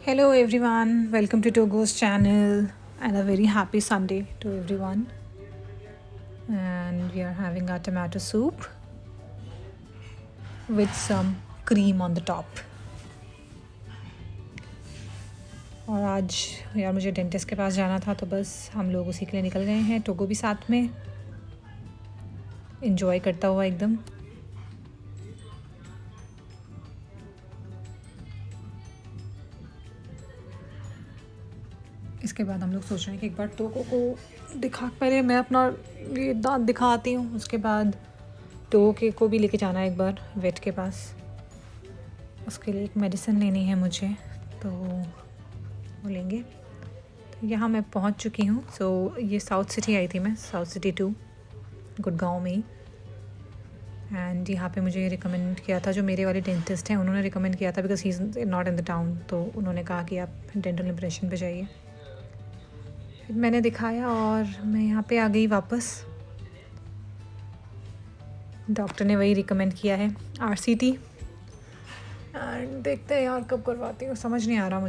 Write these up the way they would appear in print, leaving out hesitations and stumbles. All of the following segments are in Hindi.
Hello everyone, welcome to Togo's channel and a very happy Sunday to everyone. And we are having our tomato soup with some cream on the top. और आज यार मुझे डेंटिस्ट के पास जाना था तो बस हम लोग उसी के लिए निकल गए हैं। टोगो भी साथ में एंजॉय करता हुआ एकदम। इसके बाद हम लोग सोच रहे हैं कि एक बार टोगो को दिखा, पहले मैं अपना ये दांत दिखाती हूँ, उसके बाद टोगो को भी लेके जाना है एक बार वेट के पास। उसके लिए एक मेडिसिन लेनी है मुझे, तो वो लेंगे। तो यहाँ मैं पहुँच चुकी हूँ। ये साउथ सिटी आई थी मैं, साउथ सिटी 2 गुड़गांव में ही। एंड यहाँ पे मुझे रिकमेंड किया था, जो मेरे वाले डेंटिस्ट हैं उन्होंने रिकमेंड किया था, because he is not in the town. तो उन्होंने कहा कि आप डेंटल इम्प्रेशन पे जाइए। फिर मैंने दिखाया और मैं यहाँ पे आ गई वापस। डॉक्टर ने वही रिकमेंड किया है, RCT। एंड देखते हैं यार कब करवाती हूँ, समझ नहीं आ रहा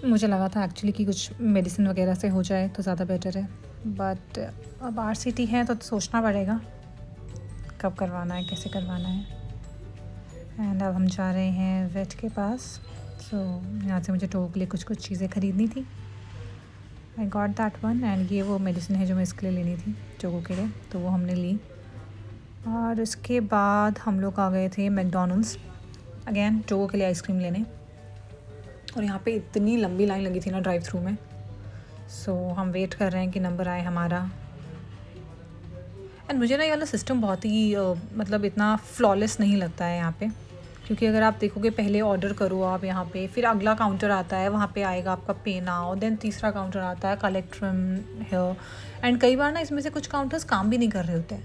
मुझे लगा था एक्चुअली कि कुछ मेडिसिन वगैरह से हो जाए तो ज़्यादा बेटर है, बट अब RCT है तो सोचना पड़ेगा कब करवाना है, कैसे करवाना है। एंड अब हम जा रहे हैं वेट के पास। यहाँ से मुझे टोगो के लिए कुछ चीज़ें ख़रीदनी थी। I got that one. And ये वो मेडिसिन है जो मैं इसके लिए लेनी थी, टोगो के लिए, तो वो हमने ली। और उसके बाद हम लोग आ गए थे मैकडॉनल्ड्स अगेन टोगो के लिए आइसक्रीम लेने। और यहाँ पे इतनी लंबी लाइन लगी थी ना ड्राइव थ्रू में। हम वेट कर रहे हैं कि नंबर आए हमारा। एंड मुझे ना ये वाला सिस्टम बहुत ही मतलब इतना फ्लॉलेस नहीं लगता है यहाँ पे, क्योंकि अगर आप देखोगे पहले ऑर्डर करो आप यहाँ पे, फिर अगला काउंटर आता है, वहाँ पे आएगा आपका पे नाउ, देन तीसरा काउंटर आता है कलेक्ट फ्रॉम हियर। एंड कई बार ना इसमें से कुछ काउंटर्स काम भी नहीं कर रहे होते।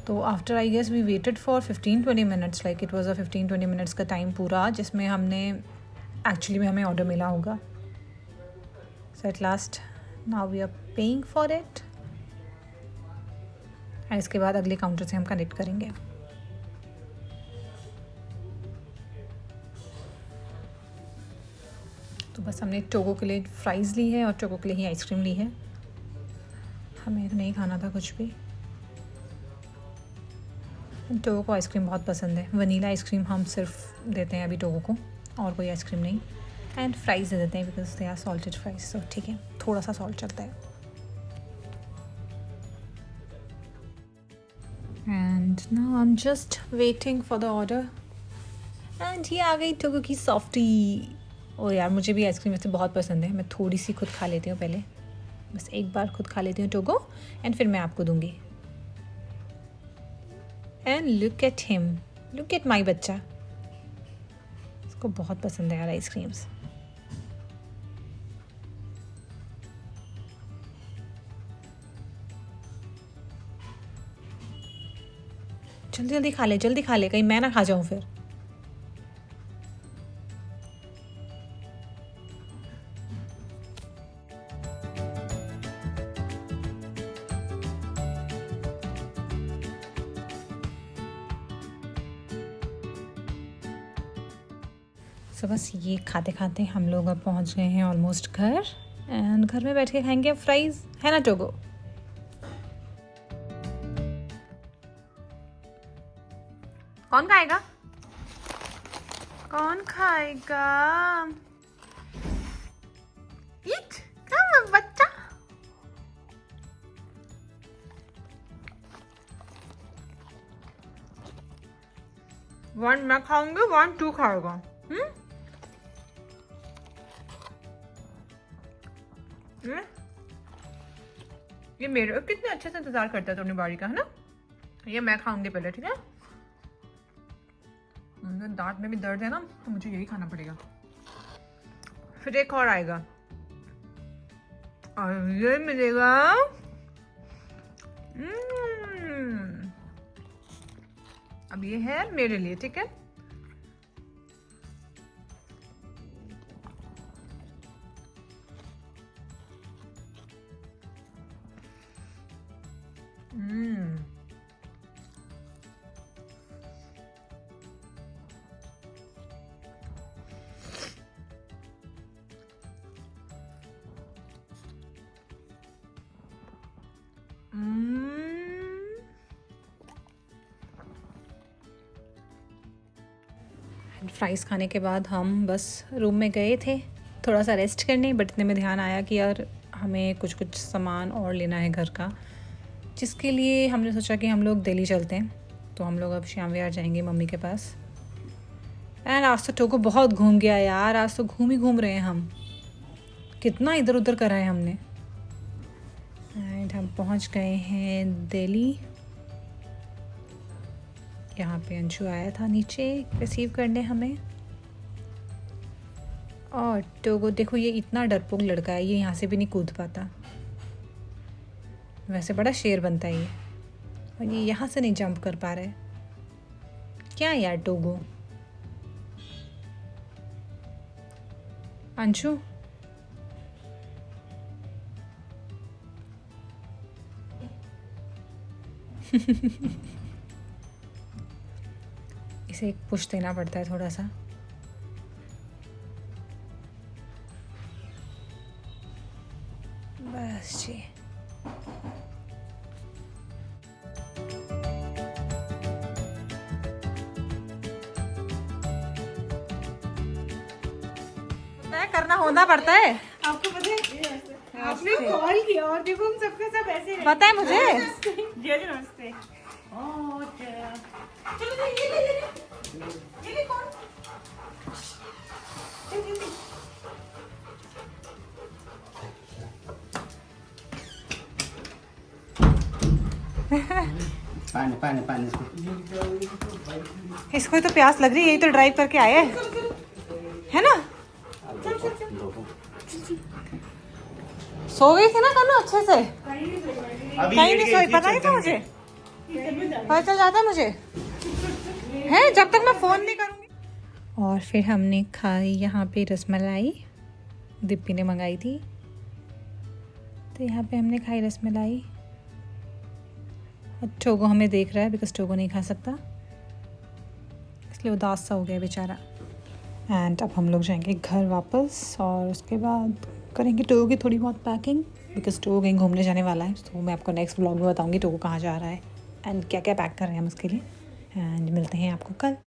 तो after I guess we waited for 15-20 minutes, like it was a 15-20 minutes का टाइम पूरा, जिसमें हमने एक्चुअली में हमें ऑर्डर मिला होगा। So at last now we are paying for it. And इसके बाद अगले काउंटर से हम कनेक्ट करेंगे। तो बस हमने टोगो के लिए फ्राइज़ ली है और टोगो के लिए ही आइसक्रीम ली है। हमें तो नहीं खाना था कुछ भी। टोगो को आइसक्रीम बहुत पसंद है। वनीला आइसक्रीम हम सिर्फ देते हैं अभी टोगो को, और कोई आइसक्रीम नहीं। एंड फ्राइज़ दे देते हैं because they are salted fries, तो ठीक है, थोड़ा सा सॉल्ट चलता है। And now I am just waiting for the order. And ये आ गई टोगो की सॉफ्टी। ओ यार, मुझे भी आइसक्रीम वैसे बहुत पसंद है। मैं थोड़ी सी खुद खा लेती हूँ पहले, बस एक बार खुद खा लेती हूँ टोगो, एंड फिर मैं आपको दूँगी। And look at him, look at my बच्चा, इसको बहुत पसंद है यार आइसक्रीम्स। जल्दी जल्दी खा ले, जल्दी खा ले, कहीं मैं ना खा जाऊँ फिर। बस ये खाते खाते हम लोग अब पहुंच गए हैं ऑलमोस्ट घर। एंड घर में बैठ के खाएंगे फ्राइज़, है ना टोगो? कौन खाएगा? कौन खाएगा? ईट, कम बच्चा। वन मैं खाऊंगी, 1 2 खाएगा। ये मेरे कितने अच्छे से इंतजार करता है तो अपनी बारी का, है ना? ये मैं खाऊंगी पहले, ठीक है? दांत में भी दर्द है ना, तो मुझे यही खाना पड़ेगा। फिर एक और आएगा और ये मिलेगा। अब ये है मेरे लिए, ठीक है? फ्राइज़ खाने के बाद हम बस रूम में गए थे थोड़ा सा रेस्ट करने, बट इतने में ध्यान आया कि यार हमें कुछ कुछ सामान और लेना है घर का, जिसके लिए हमने सोचा कि हम लोग दिल्ली चलते हैं। तो हम लोग अब श्याम विहार जाएंगे मम्मी के पास। एंड आज तो टोगो बहुत घूम गया यार, आज तो घूम ही घूम रहे हैं हम, कितना इधर उधर करा है हमने। एंड हम पहुंच गए हैं दिल्ली। यहाँ पे अंशु आया था नीचे रिसीव करने हमें। और टोगो देखो, ये इतना डरपोक लड़का है, ये यहाँ से भी नहीं कूद पाता, वैसे बड़ा शेर बनता है ये, और ये यहाँ से नहीं जंप कर पा रहा है। क्या यार टोगो। अंशु इसे एक पुश देना पड़ता है थोड़ा सा। बस जी। तय करना होना पड़ता है। आपको पता है आपने कॉल किया और देखो हम सबके सब ऐसे पता है मुझे। जी नमस्ते। चलो ये ले कौन पानी पानी पानी इसको तो प्यास लग रही है, यही तो ड्राइव करके आए है ना। सो गई थी ना कन्नू अच्छे से, कहीं नहीं सोई, पता नहीं था मुझे, पता चल जाता मुझे है जब तक मैं फ़ोन नहीं करूँगी। और फिर हमने खाई यहाँ पे रसमलाई, दीप्ति ने मंगाई थी, तो यहाँ पे हमने खाई रसमलाई। और टोगो हमें देख रहा है बिकॉज टोगो नहीं खा सकता, इसलिए उदास सा हो गया बेचारा। एंड अब हम लोग जाएंगे घर वापस, और उसके बाद करेंगे टोगो की थोड़ी बहुत पैकिंग, बिकॉज टोगो कहीं घूमने जाने वाला है। तो मैं आपको नेक्स्ट व्लॉग में बताऊंगी टोगो कहाँ जा रहा है एंड क्या क्या पैक कर रहे हैं हम उसके लिए। एंड मिलते हैं आपको कल।